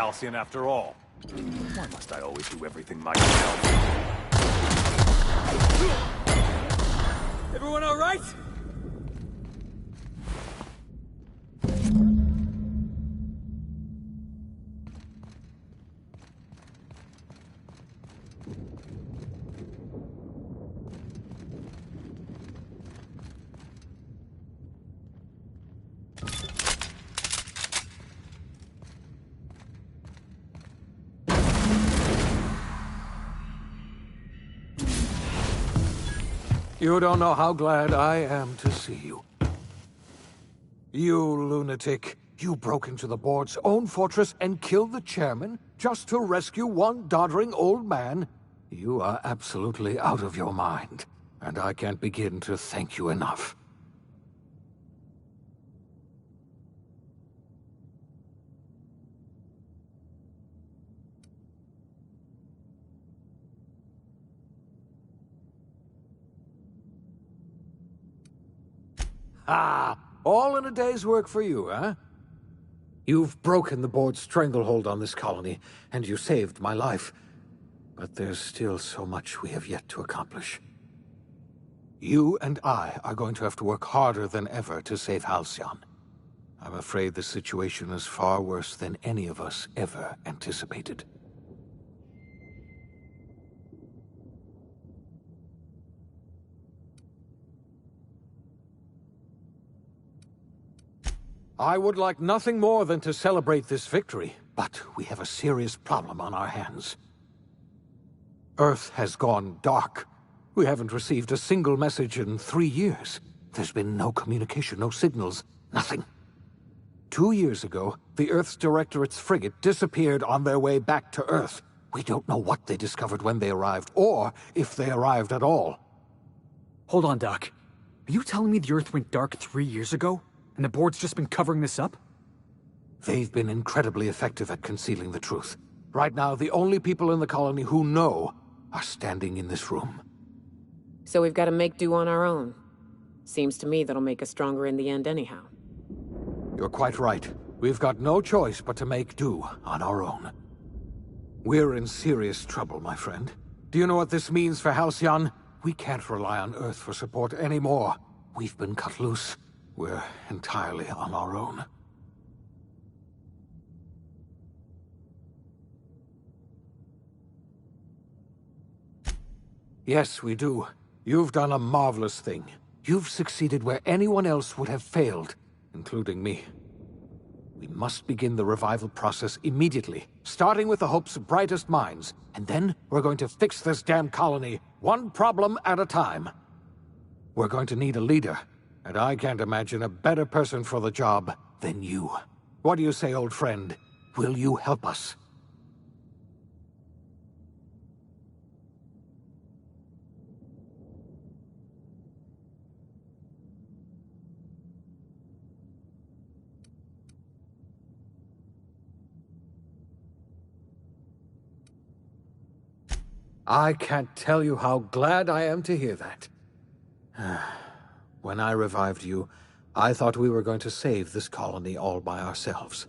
Halcyon after all. Why must I always do everything myself? Everyone all right? You don't know how glad I am to see you. You lunatic. You broke into the board's own fortress and killed the chairman just to rescue one doddering old man? You are absolutely out of your mind, and I can't begin to thank you enough. Ah, all in a day's work for you, huh? You've broken the board's stranglehold on this colony, and you saved my life. But there's still so much we have yet to accomplish. You and I are going to have to work harder than ever to save Halcyon. I'm afraid the situation is far worse than any of us ever anticipated. I would like nothing more than to celebrate this victory, but we have a serious problem on our hands. Earth has gone dark. We haven't received a single message in 3 years. There's been no communication, no signals, nothing. 2 years ago, the Earth's Directorate's frigate disappeared on their way back to Earth. We don't know what they discovered when they arrived, or if they arrived at all. Hold on, Doc. Are you telling me the Earth went dark 3 years ago? And the board's just been covering this up? They've been incredibly effective at concealing the truth. Right now, the only people in the colony who know are standing in this room. So we've got to make do on our own. Seems to me that'll make us stronger in the end anyhow. You're quite right. We've got no choice but to make do on our own. We're in serious trouble, my friend. Do you know what this means for Halcyon? We can't rely on Earth for support anymore. We've been cut loose. We're entirely on our own. Yes, we do. You've done a marvelous thing. You've succeeded where anyone else would have failed, including me. We must begin the revival process immediately, starting with the Hope's brightest minds, and then we're going to fix this damn colony, one problem at a time. We're going to need a leader. And I can't imagine a better person for the job than you. What do you say, old friend? Will you help us? I can't tell you how glad I am to hear that. When I revived you, I thought we were going to save this colony all by ourselves.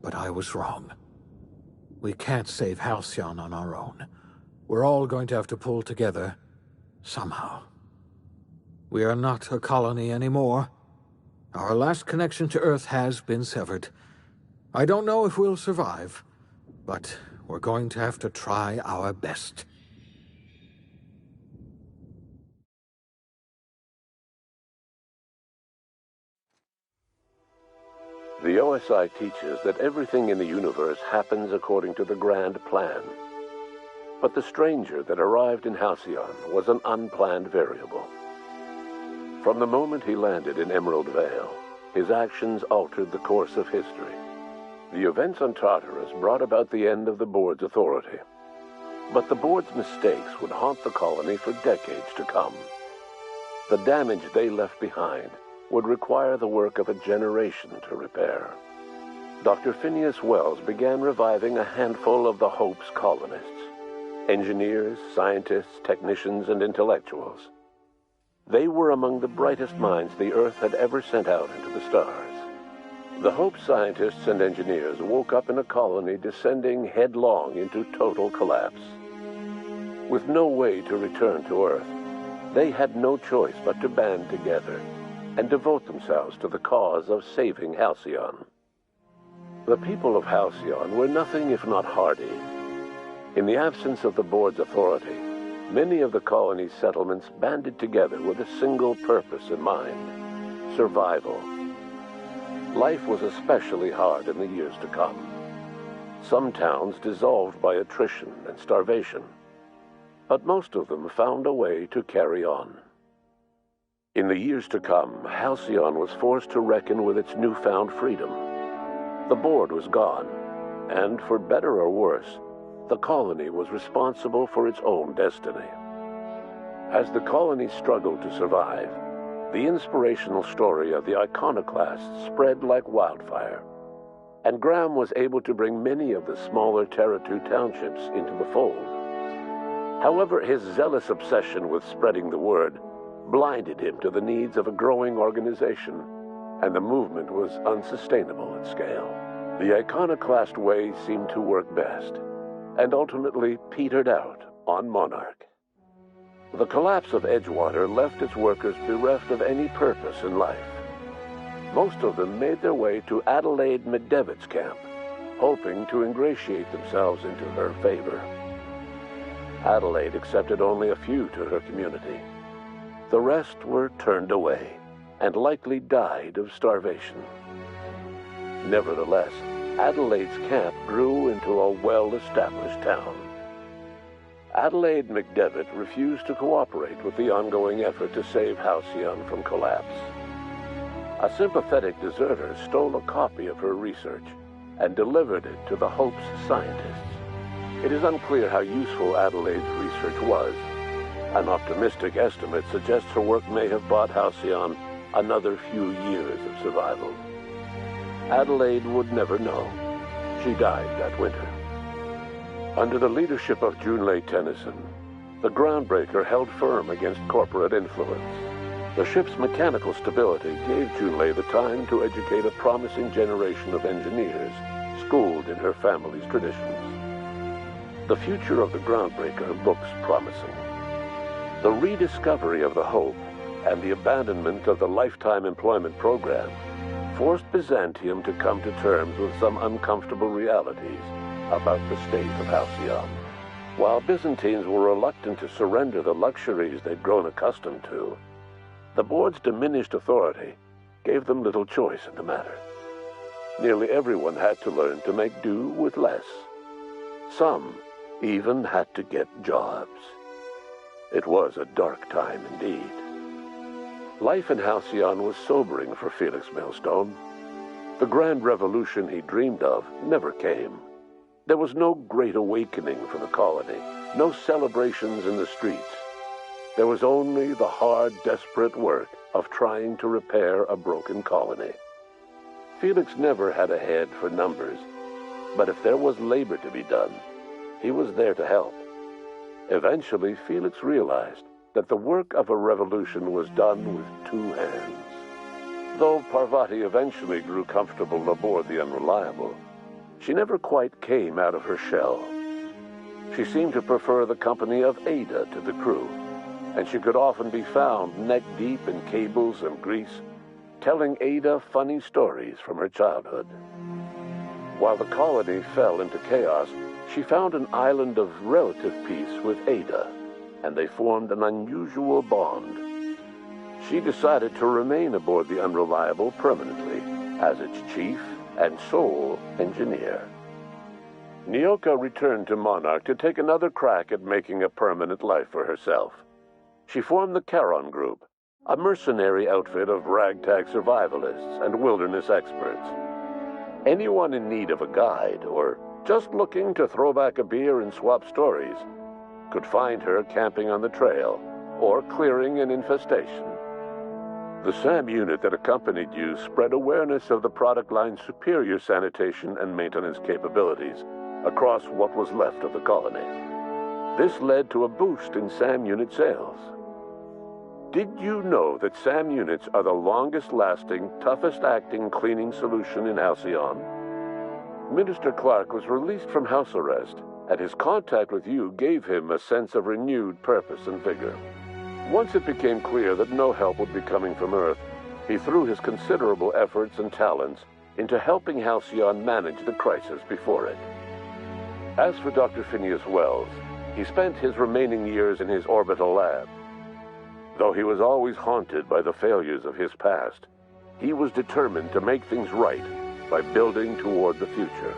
But I was wrong. We can't save Halcyon on our own. We're all going to have to pull together, somehow. We are not a colony anymore. Our last connection to Earth has been severed. I don't know if we'll survive, but we're going to have to try our best. The OSI teaches that everything in the universe happens according to the grand plan. But the stranger that arrived in Halcyon was an unplanned variable. From the moment he landed in Emerald Vale, his actions altered the course of history. The events on Tartarus brought about the end of the board's authority. But the board's mistakes would haunt the colony for decades to come. The damage they left behind would require the work of a generation to repair. Dr. Phineas Wells began reviving a handful of the Hope's colonists. Engineers, scientists, technicians, and intellectuals. They were among the brightest minds the Earth had ever sent out into the stars. The Hope scientists and engineers woke up in a colony descending headlong into total collapse. With no way to return to Earth, they had no choice but to band together and devote themselves to the cause of saving Halcyon. The people of Halcyon were nothing if not hardy. In the absence of the board's authority, many of the colony's settlements banded together with a single purpose in mind: survival. Life was especially hard in the years to come. Some towns dissolved by attrition and starvation, but most of them found a way to carry on. In the years to come, Halcyon was forced to reckon with its newfound freedom. The board was gone, and for better or worse, the colony was responsible for its own destiny. As the colony struggled to survive, the inspirational story of the Iconoclasts spread like wildfire, and Graham was able to bring many of the smaller Terra 2 townships into the fold. However, his zealous obsession with spreading the word blinded him to the needs of a growing organization, and the movement was unsustainable at scale. The Iconoclast way seemed to work best, and ultimately petered out on Monarch. The collapse of Edgewater left its workers bereft of any purpose in life. Most of them made their way to Adelaide McDevitt's camp, hoping to ingratiate themselves into her favor. Adelaide accepted only a few to her community. The rest were turned away and likely died of starvation. Nevertheless, Adelaide's camp grew into a well-established town. Adelaide McDevitt refused to cooperate with the ongoing effort to save Halcyon from collapse. A sympathetic deserter stole a copy of her research and delivered it to the Hope's scientists. It is unclear how useful Adelaide's research was. An optimistic estimate suggests her work may have bought Halcyon another few years of survival. Adelaide would never know. She died that winter. Under the leadership of Junlei Tennyson, the Groundbreaker held firm against corporate influence. The ship's mechanical stability gave Junlei the time to educate a promising generation of engineers, schooled in her family's traditions. The future of the Groundbreaker looks promising. The rediscovery of the Hope and the abandonment of the lifetime employment program forced Byzantium to come to terms with some uncomfortable realities about the state of Halcyon. While Byzantines were reluctant to surrender the luxuries they'd grown accustomed to, the board's diminished authority gave them little choice in the matter. Nearly everyone had to learn to make do with less. Some even had to get jobs. It was a dark time indeed. Life in Halcyon was sobering for Felix Millstone. The grand revolution he dreamed of never came. There was no great awakening for the colony, no celebrations in the streets. There was only the hard, desperate work of trying to repair a broken colony. Felix never had a head for numbers, but if there was labor to be done, he was there to help. Eventually, Felix realized that the work of a revolution was done with two hands. Though Parvati eventually grew comfortable aboard the Unreliable, she never quite came out of her shell. She seemed to prefer the company of Ada to the crew, and she could often be found neck-deep in cables and grease, telling Ada funny stories from her childhood. While the colony fell into chaos, she found an island of relative peace with Ada, and they formed an unusual bond. She decided to remain aboard the Unreliable permanently as its chief and sole engineer. Nyoka returned to Monarch to take another crack at making a permanent life for herself. She formed the Charon Group, a mercenary outfit of ragtag survivalists and wilderness experts. Anyone in need of a guide or just looking to throw back a beer and swap stories could find her camping on the trail or clearing an infestation. The SAM unit that accompanied you spread awareness of the product line's superior sanitation and maintenance capabilities across what was left of the colony. This led to a boost in SAM unit sales. Did you know that SAM units are the longest-lasting, toughest-acting cleaning solution in Halcyon? Minister Clark was released from house arrest, and his contact with you gave him a sense of renewed purpose and vigor. Once it became clear that no help would be coming from Earth, he threw his considerable efforts and talents into helping Halcyon manage the crisis before it. As for Dr. Phineas Wells, he spent his remaining years in his orbital lab. Though he was always haunted by the failures of his past, he was determined to make things right by building toward the future.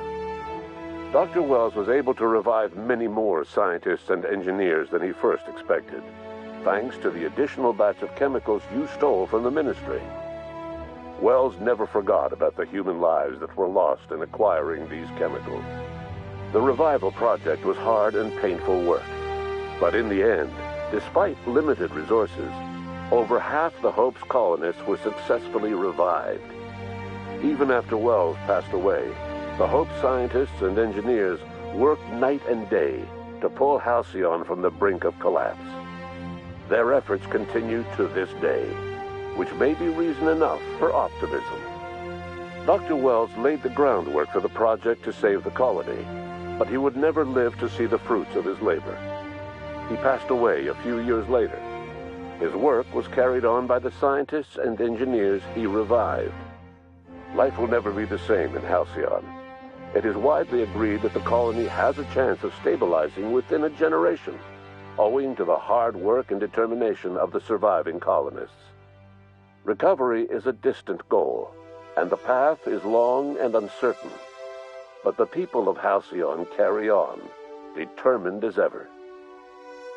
Dr. Wells was able to revive many more scientists and engineers than he first expected, thanks to the additional batch of chemicals you stole from the Ministry. Wells never forgot about the human lives that were lost in acquiring these chemicals. The revival project was hard and painful work, but in the end, despite limited resources, over half the Hope's colonists were successfully revived. Even after Wells passed away, the Hope scientists and engineers worked night and day to pull Halcyon from the brink of collapse. Their efforts continue to this day, which may be reason enough for optimism. Dr. Wells laid the groundwork for the project to save the colony, but he would never live to see the fruits of his labor. He passed away a few years later. His work was carried on by the scientists and engineers he revived. Life will never be the same in Halcyon. It is widely agreed that the colony has a chance of stabilizing within a generation, owing to the hard work and determination of the surviving colonists. Recovery is a distant goal, and the path is long and uncertain. But the people of Halcyon carry on, determined as ever.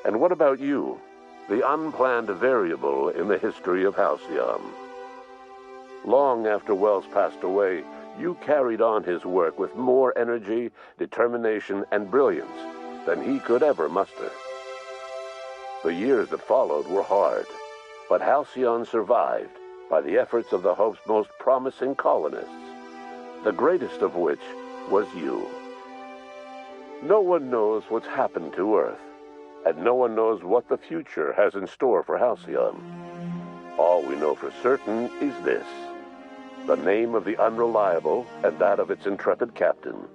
And what about you, the unplanned variable in the history of Halcyon? Long after Wells passed away, you carried on his work with more energy, determination, and brilliance than he could ever muster. The years that followed were hard, but Halcyon survived by the efforts of the Hope's most promising colonists, the greatest of which was you. No one knows what's happened to Earth, and no one knows what the future has in store for Halcyon. All we know for certain is this: the name of the Unreliable and that of its intrepid captain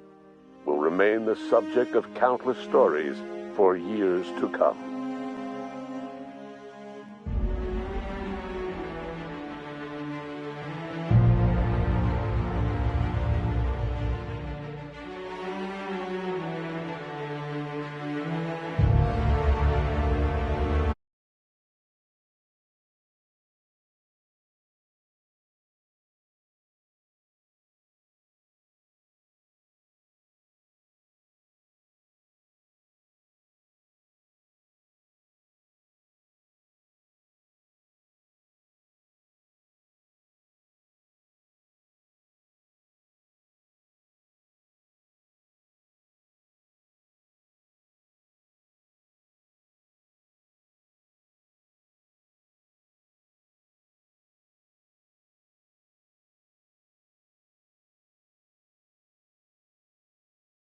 will remain the subject of countless stories for years to come.